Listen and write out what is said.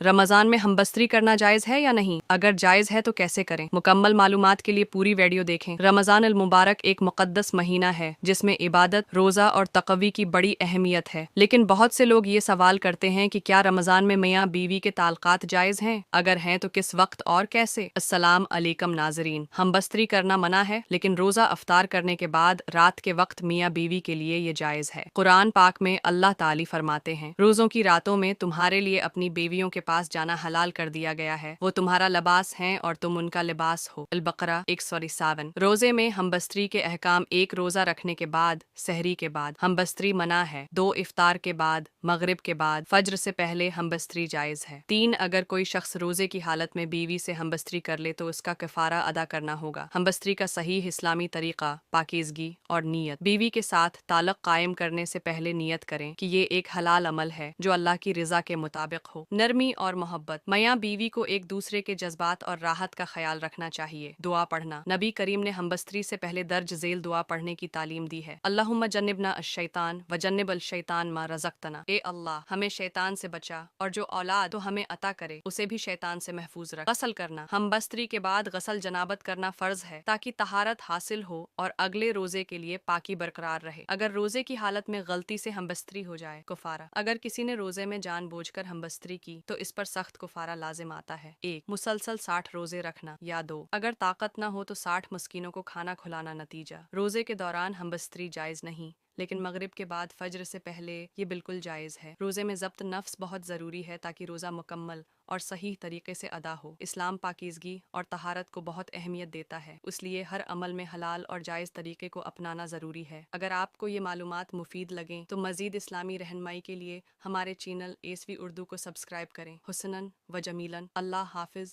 रमज़ान में हम बस्तरी करना जायज़ है या नहीं? अगर जायज़ है तो कैसे करें? मुकम्मल मालूमात के लिए पूरी वीडियो देखें। रमज़ान अल मुबारक एक मुक़द्दस महीना है जिसमें इबादत, रोज़ा और तक़वी की बड़ी अहमियत है। लेकिन बहुत से लोग ये सवाल करते हैं कि क्या रमज़ान में मियाँ बीवी के ताल्लुकात जायज़ हैं? अगर हैं तो किस वक्त और कैसे? अस्सलाम अलैकुम नाज़रीन। हम बस्तरी करना मना है, लेकिन रोज़ा अफ्तार करने के बाद रात के वक्त मियाँ बीवी के लिए ये जायज़ है। कुरान पाक में अल्लाह ताली फरमाते हैं, रोज़ों की रातों में तुम्हारे लिए अपनी बीवियों के पास जाना हलाल कर दिया गया है, वो तुम्हारा लिबास हैं और तुम उनका लिबास हो। अल बकरा 157। रोजे में हम बस्तरी के अहकाम: एक रोजा रखने के बाद, सहरी के बाद हम बस्तरी मना है। 2 इफ्तार के बाद, मगरिब के बाद, फज्र से पहले हम बस्तरी जायज़ है। 3 अगर कोई शख्स रोजे की हालत में बीवी से हम बस्तरी कर ले तो उसका कफारा अदा करना होगा। हम बस्तरी का सही इस्लामी तरीका: पाकीज़गी और नीयत। बीवी के साथ ताल्लुक़ कायम करने से पहले नियत करें कि ये एक हलाल अमल है जो अल्लाह की रिज़ा के मुताबिक हो। नरमी और मोहब्बत: मियाँ बीवी को एक दूसरे के जज्बात और राहत का ख्याल रखना चाहिए। दुआ पढ़ना: नबी करीम ने हम बस्तरी से पहले दर्ज झेल दुआ पढ़ने की तालीम दी है। अल्लाहुम्मा जन्निबना अश-शैतान व जन्निबल शैतान मा रज़क़तना। ए अल्लाह, हमें शैतान से बचा और जो औलाद तो हमें अता करे उसे भी शैतान से महफूज रख। गसल करना: हम बस्तरी के बाद गसल जनाबत करना फ़र्ज है ताकि तहारत हासिल हो और अगले रोजे के लिए पाकी बरकरार रहे। अगर रोजे की हालत में गलती से हम बस्तरी हो जाए, कुफारा: अगर किसी ने रोजे में जानबूझकर हम बस्तरी की तो इस पर सख्त कुफारा लाजिम आता है। 1 मुसलसल 60 रोजे रखना, या 2 अगर ताकत न हो तो 60 मस्कीनों को खाना खिलाना। नतीजा: रोजे के दौरान हम बस्तरी जायज़ नहीं, लेकिन मगरिब के बाद फज्र से पहले ये बिल्कुल जायज़ है। रोज़े में ज़ब्त नफ्स बहुत ज़रूरी है ताकि रोज़ा मुकम्मल और सही तरीके से अदा हो। इस्लाम पाकीज़गी और तहारत को बहुत अहमियत देता है, इसलिए हर अमल में हलाल और जायज़ तरीके को अपनाना ज़रूरी है। अगर आपको ये मालूमात मुफीद लगें तो मज़ीद इस्लामी रहनुमाई के लिए हमारे चैनल एसवी उर्दू को सब्सक्राइब करें। हुस्नन व जमीलन। अल्लाह हाफिज़।